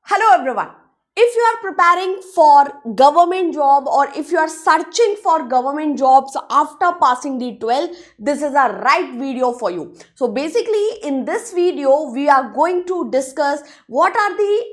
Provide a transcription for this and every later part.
Hello everyone. If you are preparing for government job or if you are searching for government jobs after passing the 12th, this is a right video for you. So basically in this video, we are going to discuss what are the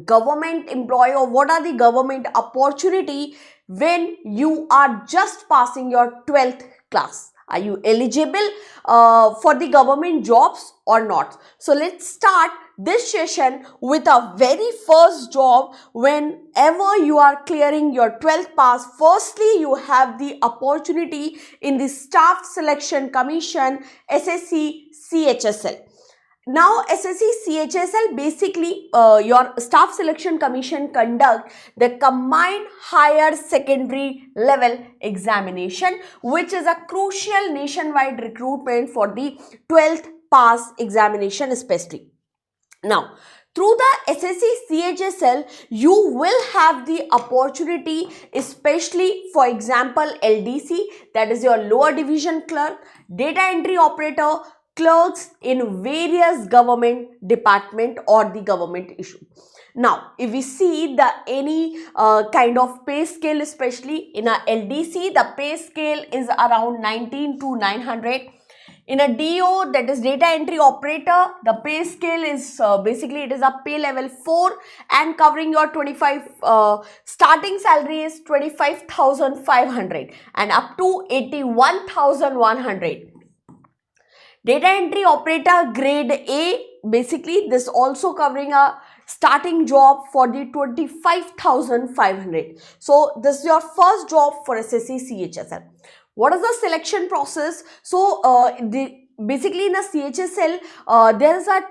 government employee or what are the government opportunity when you are just passing your 12th class. Are you eligible for the government jobs or not? So let's start this session with a very first job. Whenever you are clearing your 12th pass, firstly you have the opportunity in the Staff Selection Commission, SSC CHSL. Now SSC CHSL, basically your Staff Selection Commission conduct the combined higher secondary level examination, which is a crucial nationwide recruitment for the 12th pass examination especially. Now, through the SSC CHSL, you will have the opportunity, especially for example LDC, that is your lower division clerk, data entry operator, clerks in various government department or the government issue. Now, if we see the any kind of pay scale, especially in a LDC, the pay scale is around 19 to 900. In a DO, that is data entry operator, the pay scale is basically it is a pay level 4 and covering your 25 starting salary is 25,500 and up to 81,100. Data entry operator grade A, basically this also covering a starting job for the 25,500. So this is your first job for SSC CHSL. What is the selection process? So basically in a CHSL, there is a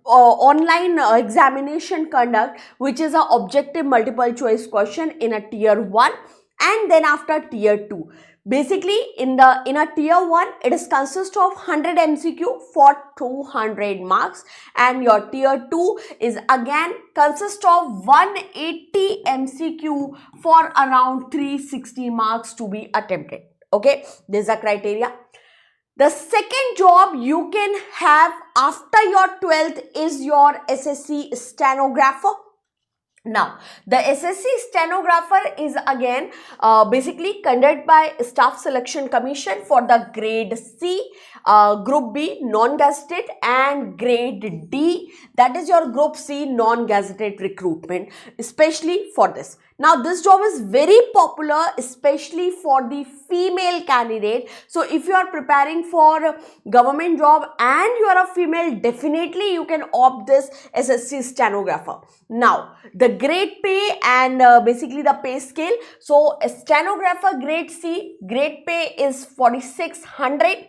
online examination conduct, which is a objective multiple choice question in a tier 1 and then after tier 2. Basically in a tier 1, it is consist of 100 MCQ for 200 marks, and your tier 2 is again consist of 180 MCQ for around 360 marks to be attempted. Okay, this is a criteria. The second job you can have after your 12th is your SSC stenographer. Now, the SSC stenographer is again basically conducted by Staff Selection Commission for the grade C, group B non-gazetted, and grade D, that is your group C non-gazetted recruitment, especially for this. Now, this job is very popular, especially for the female candidate. So, if you are preparing for government job and you are a female, definitely you can opt this SSC stenographer. Now, the grade pay and basically the pay scale. So, a stenographer grade C, grade pay is 4,600.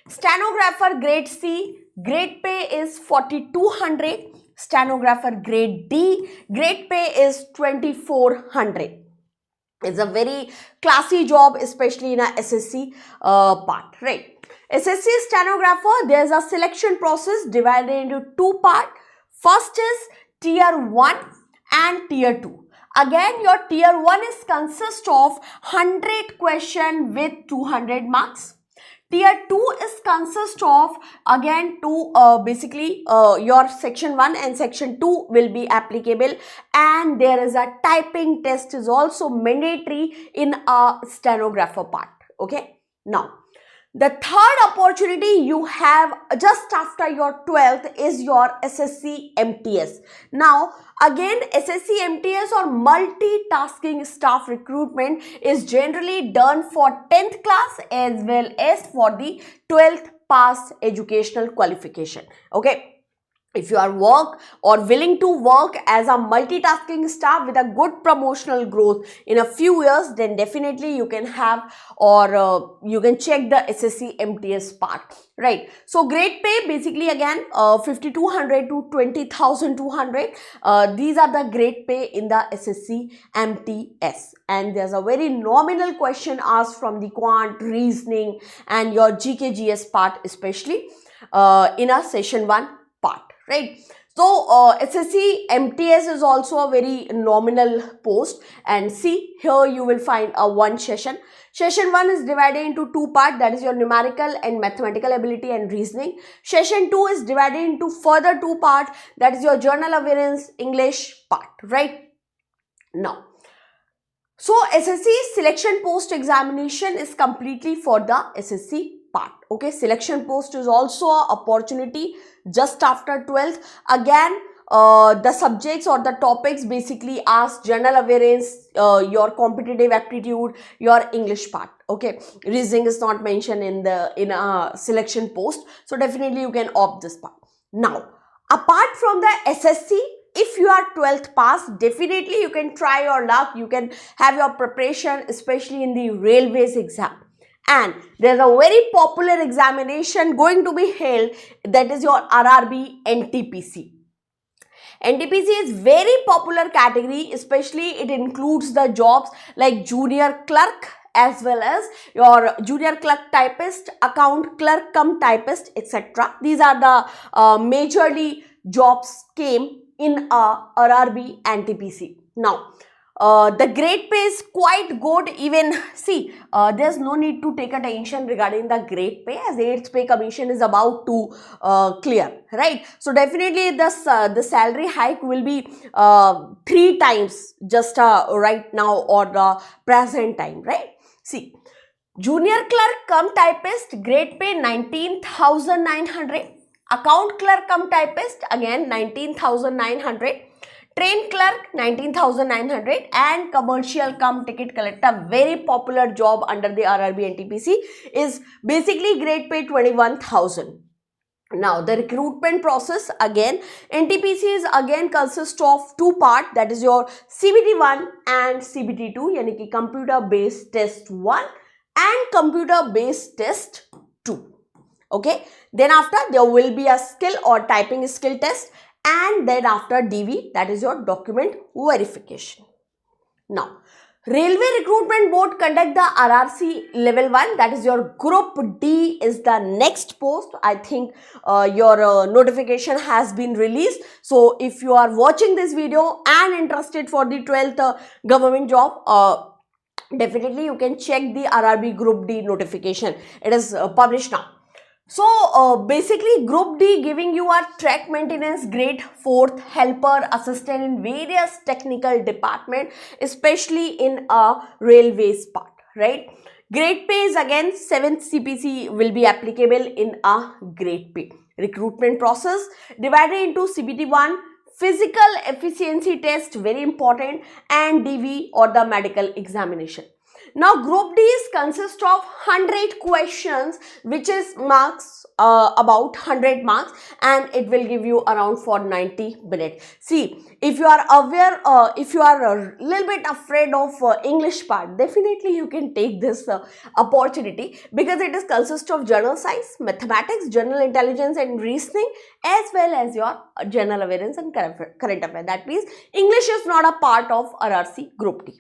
Stenographer grade C, grade pay is 4,200. Stenographer grade D, grade pay is 2,400. It's a very classy job, especially in a SSC part, right? SSC stenographer, there's a selection process divided into two parts. First is tier 1 and tier 2. Again, your tier 1 is consist of 100 question with 200 marks. Tier 2 is consist of again basically your section 1 and section 2 will be applicable, and there is a typing test is also mandatory in a stenographer part. Okay, now the third opportunity you have just after your 12th is your SSC MTS. Now again, SSC MTS or multitasking staff recruitment is generally done for 10th class as well as for the 12th pass educational qualification. Okay. If you are willing to work as a multitasking staff with a good promotional growth in a few years, then definitely you can have or you can check the SSC MTS part, right? So grade pay basically again 5,200 to 20,200. These are the grade pay in the SSC MTS, and there's a very nominal question asked from the quant, reasoning, and your GK GS part, especially in a session 1 part. Right. So SSC MTS is also a very nominal post, and see here you will find a one session. Session 1 is divided into two parts, that is your numerical and mathematical ability and reasoning. Session 2 is divided into further two parts, that is your general awareness English part, right? Now, so SSC selection post examination is completely for the SSC part. Okay, selection post is also an opportunity just after 12th. Again, the subjects or the topics basically ask general awareness, your competitive aptitude, your English part. Okay, reasoning is not mentioned in a selection post, so definitely you can opt this part. Now, apart from the SSC, if you are 12th pass, definitely you can try your luck. You can have your preparation, especially in the railways exam. And there's a very popular examination going to be held, that is your RRB NTPC. NTPC is very popular category, especially it includes the jobs like junior clerk as well as your junior clerk typist, account clerk cum typist, etc. These are the majorly jobs came in RRB and TPC. Now, the grade pay is quite good. Even see, there's no need to take attention regarding the grade pay, as 8th pay commission is about to clear, right? So definitely the salary hike will be 3 times just right now or the present time, right? See, junior clerk cum typist, grade pay 19,900. Account clerk cum typist, again 19,900. Train clerk 19,900, and commercial cum ticket collector, very popular job under the RRB NTPC, is basically grade pay 21,000. Now, the recruitment process, again, NTPC is again consists of two parts, that is your CBT1 and CBT2, yani ki computer based test 1 and computer based test 2. Okay, then after there will be a skill or typing skill test, and then after DV, that is your document verification. Now, Railway Recruitment Board conduct the RRC level 1, that is your group D is the next post. I think your notification has been released. So if you are watching this video and interested for the 12th government job, definitely you can check the RRB group D notification. It is published now. So basically group D giving you a track maintenance grade 4th helper assistant in various technical department, especially in a railways part, right? Grade pay is again 7th CPC will be applicable in a grade pay. Recruitment process divided into CBT1, physical efficiency test, very important, and DV or the medical examination. Now, group D is consist of 100 questions, which is marks about 100 marks, and it will give you around for 90 minutes. See, if you are aware, if you are a little bit afraid of English part, definitely you can take this opportunity, because it is consist of general science, mathematics, general intelligence and reasoning, as well as your general awareness and current affairs. That means English is not a part of RRC group D.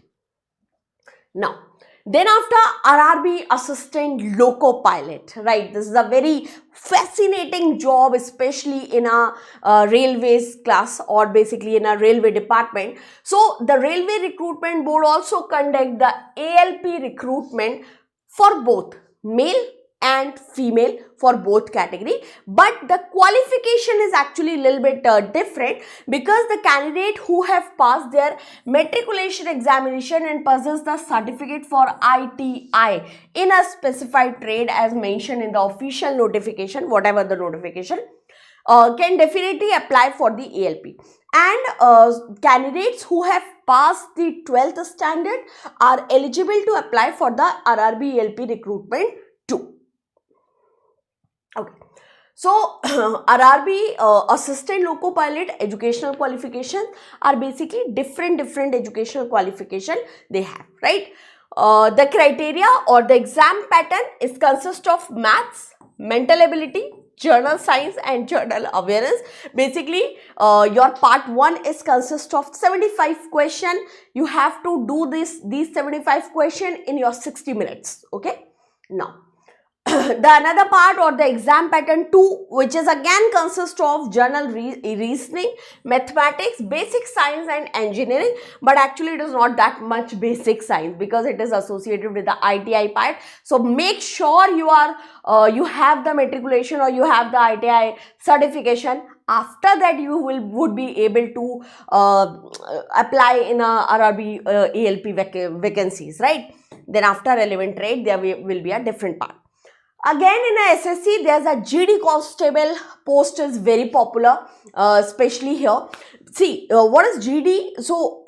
Now, then after RRB assistant loco pilot, right? This is a very fascinating job, especially in a railways class or basically in a railway department. So the Railway Recruitment Board also conduct the ALP recruitment for both male and female, for both category, but the qualification is actually a little bit different, because the candidate who have passed their matriculation examination and possess the certificate for ITI in a specified trade as mentioned in the official notification, whatever the notification, can definitely apply for the ALP. And candidates who have passed the 12th standard are eligible to apply for the RRB ALP recruitment too. Okay, so RRB assistant loco pilot educational qualifications are basically different educational qualification they have, right? The criteria or the exam pattern is consist of maths, mental ability, journal science and journal awareness. Basically, your part 1 is consist of 75 question. You have to do these 75 question in your 60 minutes. Okay, now the another part or the exam pattern 2, which is again consists of general reasoning, mathematics, basic science and engineering, but actually it is not that much basic science because it is associated with the ITI part. So make sure you are you have the matriculation or you have the ITI certification. After that you would be able to apply in a RRB ALP vacancies, right? Then after relevant trade there will be a different part. Again in a SSC, there's a GD constable post is very popular, especially here. See, what is GD? So,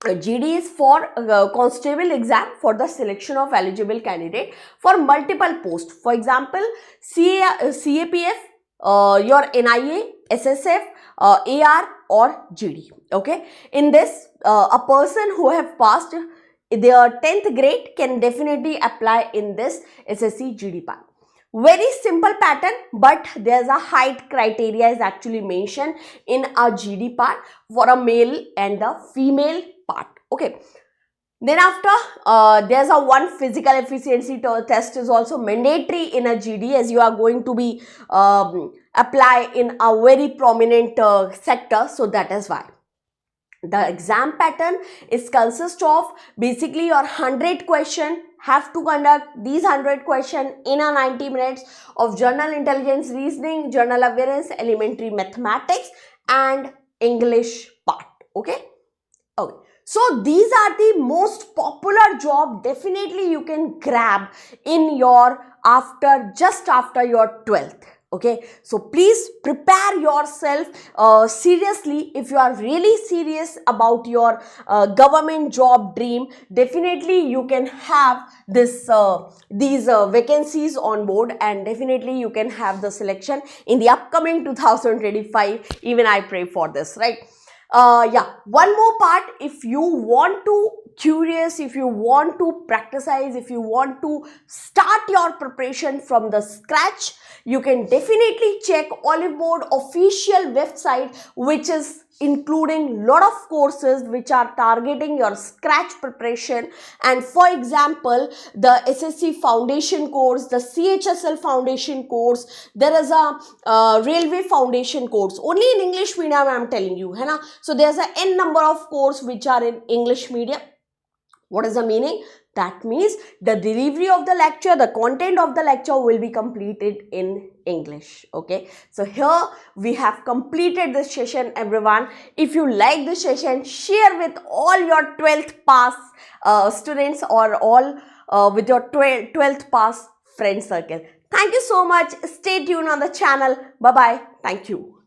GD is for constable exam for the selection of eligible candidate for multiple posts. For example, CAPF, your NIA, SSF, AR or GD. Okay. In this, a person who have passed their 10th grade can definitely apply in this SSC GD part. Very simple pattern, but there's a height criteria is actually mentioned in a GD part for a male and the female part. Okay. Then after, there's a one physical efficiency test is also mandatory in a GD, as you are going to be apply in a very prominent sector. So that is why. The exam pattern is consist of basically your 100 question, have to conduct these 100 question in a 90 minutes of general intelligence, reasoning, general awareness, elementary mathematics and English part. Okay. Okay. So these are the most popular job definitely you can grab in your just after your 12th. Okay, so please prepare yourself seriously. If you are really serious about your government job dream, definitely you can have these vacancies on board, and definitely you can have the selection in the upcoming 2025. Even I pray for this, right? Yeah, one more part. If you want to curious, if you want to practicize, if you want to start your preparation from the scratch, you can definitely check Olive Board official website, which is including lot of courses which are targeting your scratch preparation. And for example, the SSC foundation course, the CHSL foundation course, there is a railway foundation course only in English medium, I am telling you, hai na? So there's a n number of course which are in English medium. What is the meaning? That means the delivery of the lecture, the content of the lecture will be completed in English. Okay. So here we have completed this session, everyone. If you like this session, share with all your 12th pass students or all with your 12th pass friend circle. Thank you so much. Stay tuned on the channel. Bye-bye. Thank you.